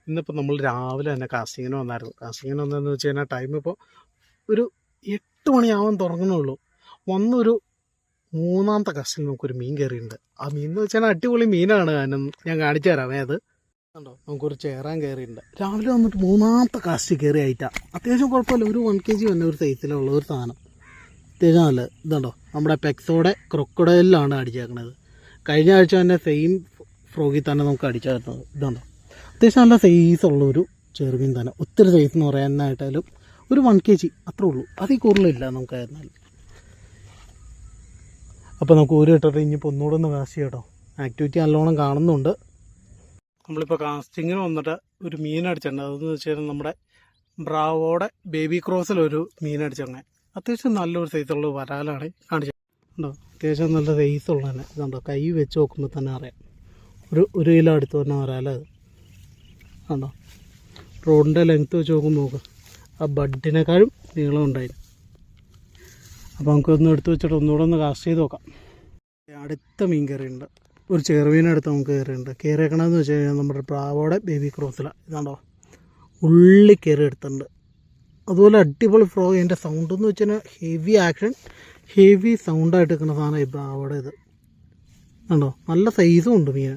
ഇന്നിപ്പോൾ നമ്മൾ രാവിലെ തന്നെ കാസ്റ്റിങ്ങിന് വന്നായിരുന്നു. കാസ്റ്റിങ്ങിന് വന്നതെന്ന് വെച്ച് കഴിഞ്ഞാൽ ടൈം ഇപ്പോൾ ഒരു 8 മണിയാവാൻ തുടങ്ങുന്നുള്ളൂ. വന്നൊരു മൂന്നാമത്തെ കാസ്റ്റിൽ നമുക്കൊരു മീൻ കയറിയിട്ടുണ്ട്. ആ മീൻ എന്ന് വെച്ചാൽ അടിപൊളി മീനാണ്. ഞാൻ കാണിച്ചു തരാമേ. അത് കണ്ടോ, നമുക്കൊരു ചേറാൻ കയറിയിട്ടുണ്ട്. രാവിലെ വന്നിട്ട് മൂന്നാമത്തെ കാസ്റ്റ് കയറി ആയിട്ടാണ്. അത്യാവശ്യം കുഴപ്പമില്ല. ഒരു 1 kg വന്ന ഒരു സൈസിലുള്ള ഒരു സാധനം. അത്യാവശ്യം നല്ല ഇതുണ്ടോ, നമ്മുടെ പെക്സോടെ ക്രൊക്കഡൈലിലാണ് അടിച്ചേക്കണത്. കഴിഞ്ഞ ആഴ്ച തന്നെ സെയിം ഫ്രോഗിൽ തന്നെ നമുക്ക് അടിച്ചായിരുന്നത്. ഇതുണ്ടോ, അത്യാവശ്യം നല്ല സൈസുള്ളൊരു ചെറുമീൻ തന്നെ. ഒത്തിരി സൈസ് എന്ന് പറയാനായിട്ടായാലും ഒരു 1 kg അത്രേ ഉള്ളൂ. അതിൽ കൂടുതലില്ല നമുക്കായിരുന്നാലും. അപ്പോൾ നമുക്ക് ഒരു ഇട്ടിട്ട് ഇനിയിപ്പോൾ ഒന്നുകൂടെ ഒന്ന് കാസ്റ്റ് കേട്ടോ. ആക്ടിവിറ്റി നല്ലോണം കാണുന്നുണ്ട്. നമ്മളിപ്പോൾ കാസ്റ്റിങ്ങിന് വന്നിട്ട് ഒരു മീൻ അടിച്ചിട്ടുണ്ട്. അതെന്ന് വെച്ച് കഴിഞ്ഞാൽ നമ്മുടെ ബ്രാവോടെ ബേബി ക്രോസിലൊരു മീൻ അടിച്ചങ്ങനെ. അത്യാവശ്യം നല്ലൊരു സൈസുള്ള വരാലാണ് കാണിച്ചത്. അത്യാവശ്യം നല്ല സൈസുള്ള തന്നെ. ഇതുണ്ടോ, കൈ വെച്ച് നോക്കുമ്പോൾ തന്നെ അറിയാം. ഒരു കിലോ അടുത്ത് തന്നെ വരാലത് കണ്ടോ. റോഡിൻ്റെ ലെങ്ത്ത് വെച്ച് നോക്ക്. ആ ബഡിനേക്കാളും നീളം ഉണ്ടായിരുന്നു. അപ്പോൾ നമുക്കൊന്ന് എടുത്ത് വെച്ചിട്ട് ഒന്നുകൂടെ ഒന്ന് കാസ്റ്റ് ചെയ്ത് നോക്കാം. അടുത്ത മീൻ കയറിയുണ്ട്. ഒരു ചെറുമീനടുത്ത് നമുക്ക് കയറിയുണ്ട്. കയറിയേക്കണമെന്ന് വെച്ച് കഴിഞ്ഞാൽ നമ്മുടെ ബ്രാവോടെ ബേബി ക്രോസിലാണ്. ഇതാണ്ടോ, ഉള്ളി കയറി എടുത്തിട്ടുണ്ട്. അതുപോലെ അടിപൊളി ഫ്രോ. അതിൻ്റെ സൗണ്ട് എന്ന് വെച്ച് കഴിഞ്ഞാൽ ഹെവി ആക്ഷൻ, ഹെവി സൗണ്ടായിട്ട് നിൽക്കുന്ന സാധനം ഈ ബ്രാവോടെ. ഇത് കണ്ടോ, നല്ല സൈസും ഉണ്ട് മീൻ.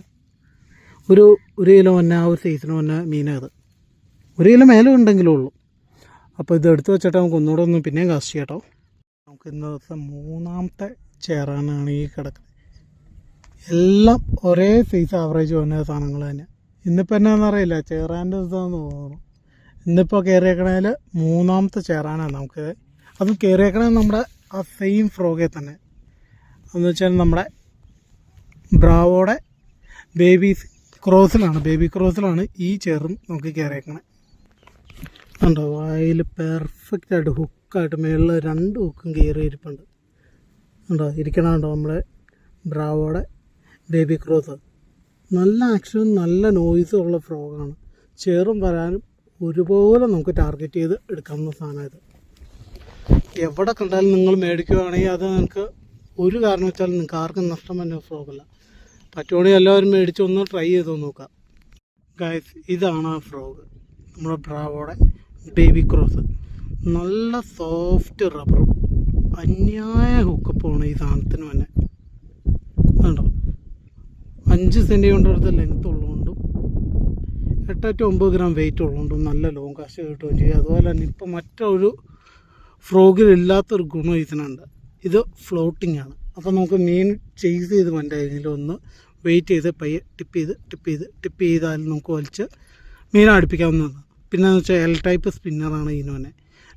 ഒരു കിലോ തന്നെ, ആ ഒരു സൈസിന് തന്നെ മീനത്. 1 കിലോ മേലെ ഉണ്ടെങ്കിലേ ഉള്ളൂ. അപ്പോൾ ഇത് എടുത്ത് വെച്ചിട്ട് നമുക്ക് ഒന്നുകൂടെ ഒന്ന് പിന്നെയും കാസ്റ്റ് ചെയ്യാം കേട്ടോ. നമുക്ക് ഇന്നത്തെ മൂന്നാമത്തെ ചേറാനാണ് ഈ കിടക്കുന്നത്. എല്ലാം ഒരേ സൈസ് ആവറേജ് വന്ന സാധനങ്ങൾ തന്നെ. ഇന്നിപ്പോൾ എന്നാന്ന് അറിയില്ല, ചേറാൻ്റെ ഇതാണെന്ന് തോന്നുന്നു. ഇന്നിപ്പോൾ കയറിയേക്കണതിൽ മൂന്നാമത്തെ ചേറാനാണ് നമുക്ക്. അത് കയറിയേക്കണത് നമ്മുടെ ആ സെയിം ഫ്രോഗിൽ തന്നെ. എന്ന് വെച്ചാൽ നമ്മുടെ ബ്രാവോടെ ബേബി ക്രോസിലാണ് ഈ ചേറും നമുക്ക് കയറിയേക്കണത്. ഉണ്ടോ, വായിൽ പെർഫെക്റ്റായിട്ട് ഹുക്കായിട്ട് മേളിൽ 2 ഹുക്കും കയറി ഇരിപ്പുണ്ട്. ഉണ്ടോ, ഇരിക്കണുണ്ടോ നമ്മുടെ ബ്രാവോടെ ബേബി ക്രോസ്. നല്ല ആക്ഷനും നല്ല നോയ്സും ഉള്ള ഫ്രോഗാണ്. ചേറും വരാനും ഒരുപോലെ നമുക്ക് ടാർഗറ്റ് ചെയ്ത് എടുക്കാവുന്ന സാധനമായത്. എവിടെ കണ്ടാലും നിങ്ങൾ മേടിക്കുകയാണെങ്കിൽ അത് നിങ്ങൾക്ക് ഒരു കാരണവശാലും നിങ്ങൾക്ക് ആർക്കും നഷ്ടം തന്നെ ഫ്രോഗല്ല. പറ്റുവാണെങ്കിൽ എല്ലാവരും മേടിച്ച് ഒന്ന് ട്രൈ ചെയ്ത് നോക്കാം ഗൈസ്. ഇതാണ് ആ ഫ്രോഗ്, നമ്മുടെ ബ്രാവോടെ ബേബി ക്രോസ്. നല്ല സോഫ്റ്റ് റബ്ബറും അന്യായ ഹുക്കപ്പുമാണ് ഈ സാധനത്തിന് തന്നെ. കണ്ടോ, 5 സെൻറ്റിമീറ്റർ ലെങ്ത് ഉള്ളതുകൊണ്ടും 8 to 9 ഗ്രാം വെയിറ്റ് ഉള്ളതുകൊണ്ടും നല്ല ലോങ് കാസ്റ്റ് കിട്ടുകയും ചെയ്യും. അതുപോലെ തന്നെ ഇപ്പം മറ്റൊരു ഫ്രോഗിലില്ലാത്തൊരു ഗുണം ഇതിനുണ്ട്. ഇത് ഫ്ലോട്ടിംഗ് ആണ്. അപ്പോൾ നമുക്ക് മീൻ ചേസ് ചെയ്ത് കൊണ്ടായിരുന്നെങ്കിലും ഒന്ന് വെയിറ്റ് ചെയ്ത് പയ്യെ ടിപ്പ് ചെയ്താലും നമുക്ക് വലിച്ച് മീൻ അടുപ്പിക്കാവുന്നതാണ്. പിന്നെയെന്ന് വെച്ചാൽ എൽ ടൈപ്പ് സ്പിന്നറാണ് ഇതിന് തന്നെ.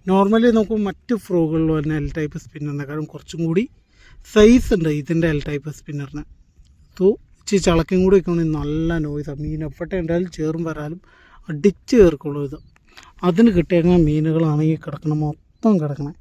നോർമലി നമുക്ക് മറ്റ് ഫ്രോഗുകളിൽ തന്നെ എൽ ടൈപ്പ് സ്പിന്നറിനേക്കാളും കുറച്ചും കൂടി സൈസ് ഉണ്ട് ഇതിൻ്റെ എൽ ടൈപ്പ് സ്പിന്നറിന്. സോ ഇച്ചിരി ചളക്കും കൂടി വയ്ക്കുകയാണെങ്കിൽ നല്ല നോയ്സാണ്. മീൻ എവിടെ ഉണ്ടായാലും ചേറും വരാലും അടിച്ച് കയറിക്കുള്ളൂ. ഇത് അതിന് കിട്ടിയേക്കുന്ന മീനുകളാണ് ഈ കിടക്കണം, മൊത്തം കിടക്കണേ.